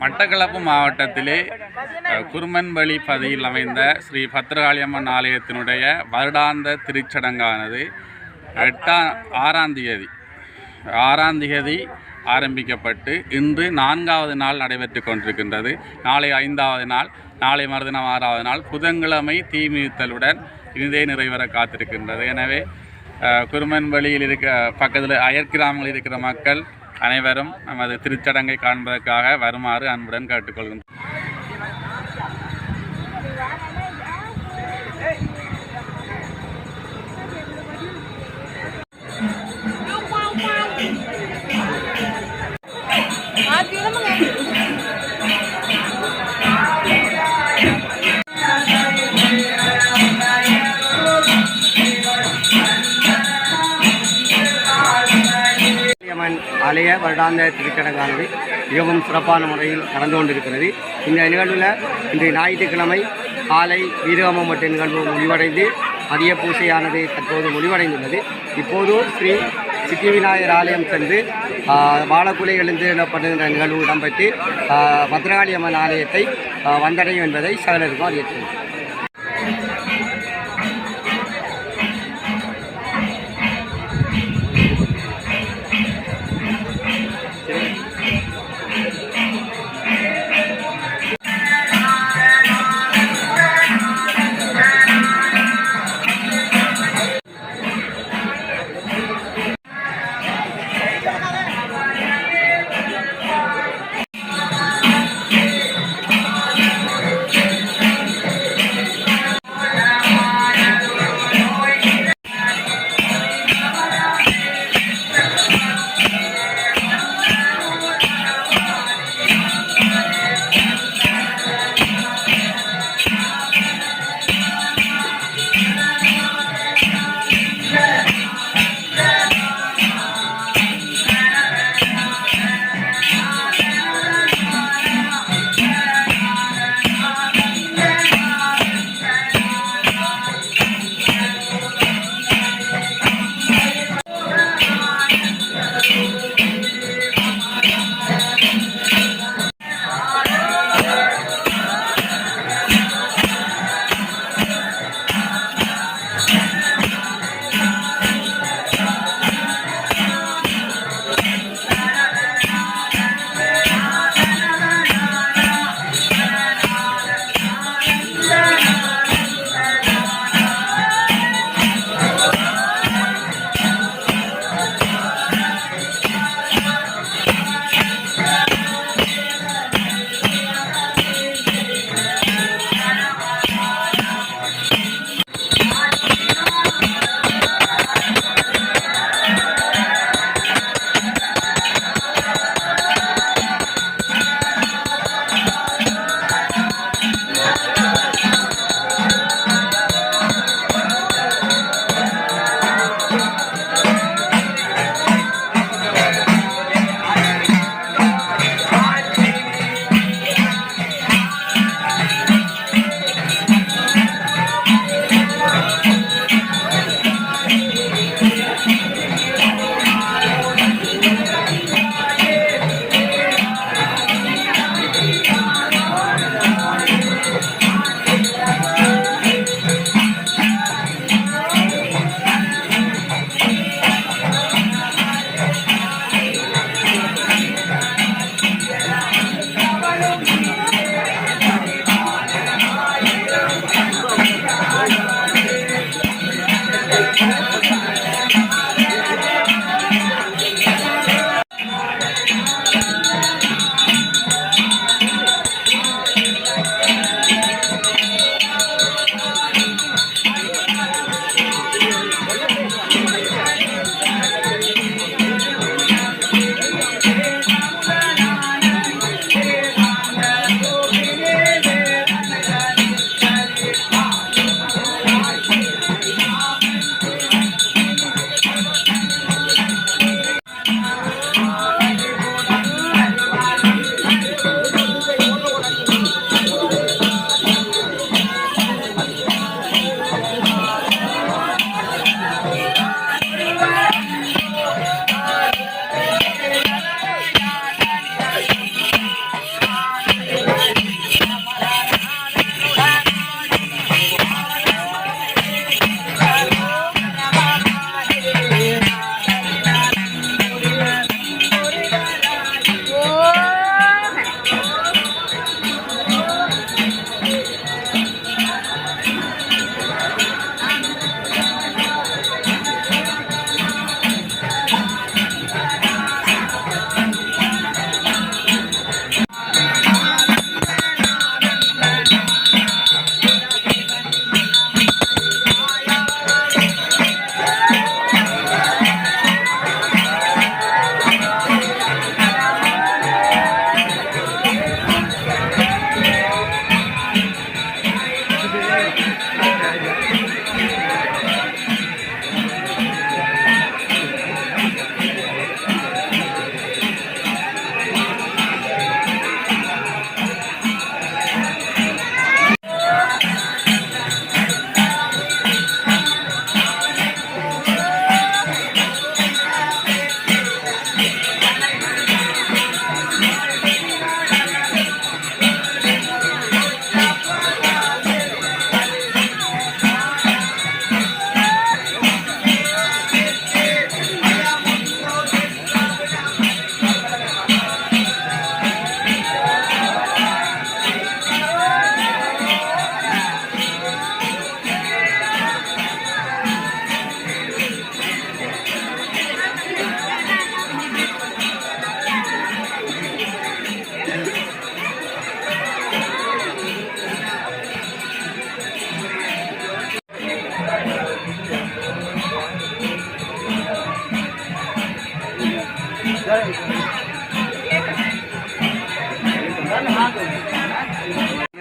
மட்டக்களப்பு மாவட்டத்திலே குருமன்வெளி பதியில் அமைந்த ஸ்ரீ பத்ரகாளியம்மன் ஆலயத்தினுடைய வருடாந்த திருச்சடங்கானது 6ஆம் தேதி ஆரம்பிக்கப்பட்டு இன்று 4வது நாள் நடைபெற்று கொண்டிருக்கின்றது. நாளை 5வது நாள், நாளை மறுதினம் 6வது நாள், புதன்கிழமை தீமிதித்தலுடன் இதே நிறைவேற காத்திருக்கின்றது. எனவே குருமன்வெளியில் பக்கத்தில் அயற்கிராமங்களில் இருக்கிற மக்கள் அனைவரும் நமது திருச்சடங்கை காண்பதற்காக வருமாறு அன்புடன் கேட்டுக்கொள்கின்றோம். ஆலய வருடாந்த திருச்சடங்கானது மிகவும் சிறப்பான முறையில் நடந்து கொண்டிருக்கிறது. இந்த நிகழ்வில் இன்று ஞாயிற்றுக்கிழமை காலை வீரகமம் மட்ட நிகழ்வு முடிவடைந்து மதிய பூசையானது தற்போது முடிவடைந்துள்ளது. இப்போது ஸ்ரீ சித்தி விநாயகர் ஆலயம் சென்று வாழக்குலை எழுந்தப்படுகின்ற நிகழ்வு இடம்பெற்று பத்ரகாளியம்மன் ஆலயத்தை வந்தடையும் என்பதை சகலருக்கும் அறிவித்துள்ளது.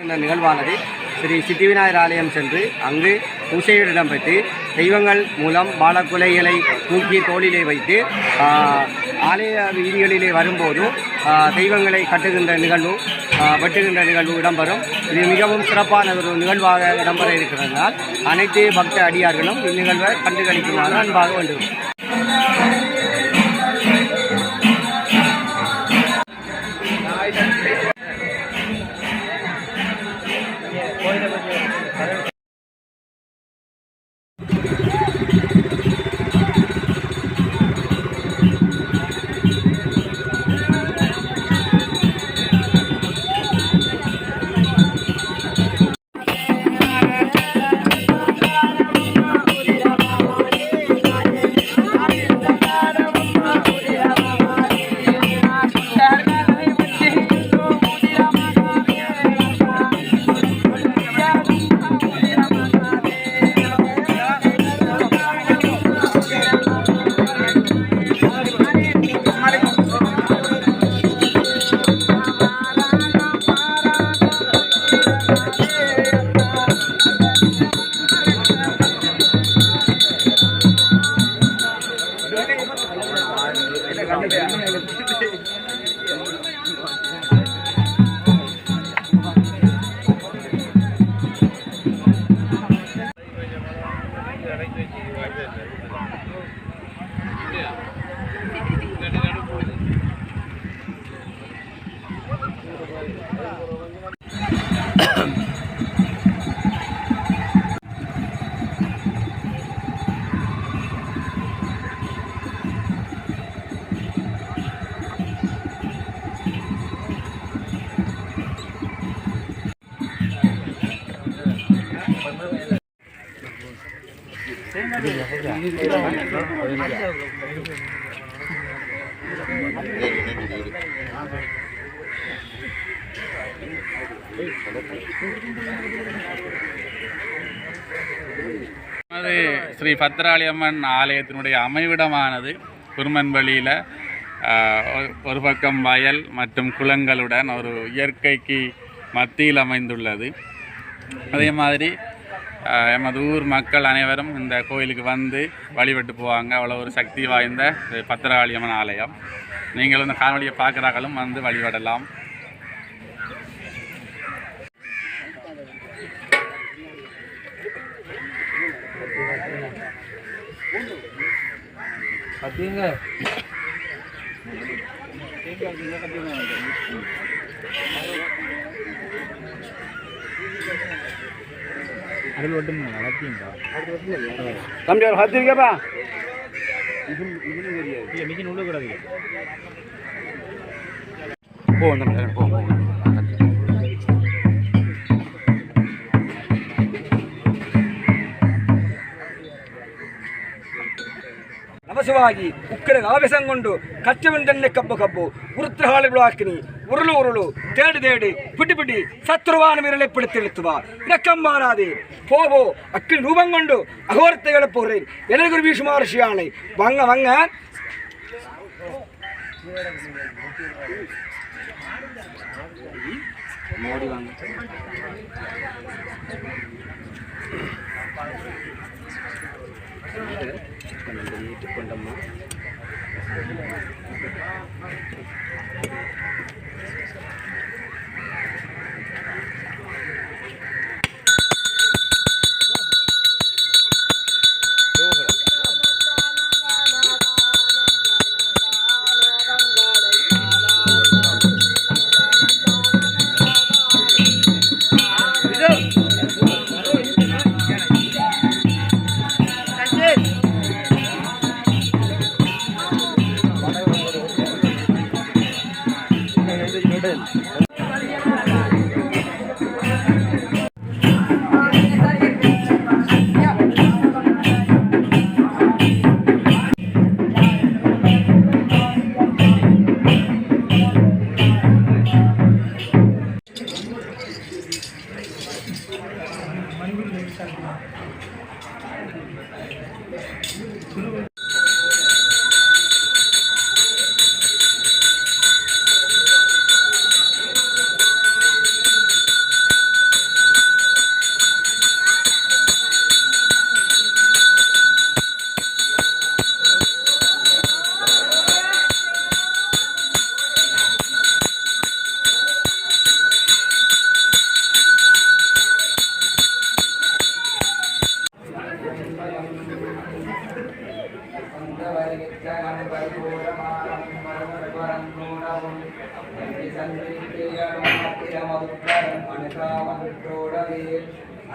இந்த நிகழ்வானது ஸ்ரீ சித்தி விநாயகர் ஆலயம் சென்று அங்கு பூசைகள் இடம்பெற்று தெய்வங்கள் மூலம் பாலக்குலைகளை தூக்கி தோளிலே வைத்து ஆலய வீதிகளிலே வரும்போது தெய்வங்களை கட்டுகின்ற நிகழ்வு வெட்டுகின்ற நிகழ்வு இடம்பெறும். இது மிகவும் சிறப்பான ஒரு நிகழ்வாக இடம்பெற இருக்கிறதுனால் அனைத்து பக்த அடியார்களும் இந்நிகழ்வை கண்டுகளிக்குமாறு அன்பாக வேண்டும். ஸ்ரீ பத்திராளி அம்மன் ஆலயத்தினுடைய அமைவிடமானது குருமன்வெளியில் ஒரு பக்கம் வயல் மற்றும் குளங்களுடன் ஒரு இயற்கைக்கு மத்தியில் அமைந்துள்ளது. அதே மாதிரி எமது ஊர் மக்கள் அனைவரும் இந்த கோயிலுக்கு வந்து வழிபட்டு போவாங்க. அவ்வளோ ஒரு சக்தி வாய்ந்த பத்திராளி அம்மன் ஆலயம். நீங்கள் இந்த காணொலியை பார்க்குறாங்களும் வந்து வழிபடலாம். தம்பி ஒரு 10 இருக்கப்பா. ನಮಸ್ವಾಗಿ ಉಕ್ಕರ ಆವೇಶಂಗೊಂಡು ಕಚ್ಚವೆಂದನ್ನೇ ಕಬ್ಬು ಕಬ್ಬು ಉರುತ್ರಹಾಳಿಗಳಾಕಿನಿ ಉರುಳು ಉರುಳು ತೇಡಿ ತೇಡಿ பிடி பிடி சத்ருவான விரலை பிடித்தெழுத்துவா இறக்கம்மாறாதே போவோ அக்கில் ரூபம் கொண்டு அகோரத்தை எழுப்புகிறேன் எனது வீசுமாரசியானை வாங்க வாங்க மோடி வாங்க கொண்டம்மா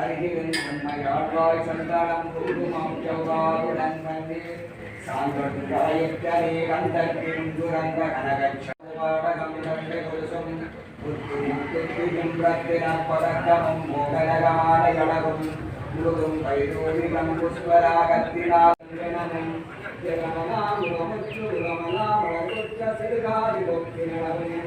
அருகில் உண்மையாழ்வாய் சந்தானம் குங்குமம் செவ்வாயுடன் வந்து சாந்தொன்றாயற்றே கந்தத்தின் துரந்த கனகச்சபாடகம் கண்டு கொலுசும் புத்தும் ரத்தினம் பதக்கமும் மோகனகமாலையளவும் முழுதும் வைரோவிகம் புஷ்பராகத்தினாலும் சிறுகாதிலும்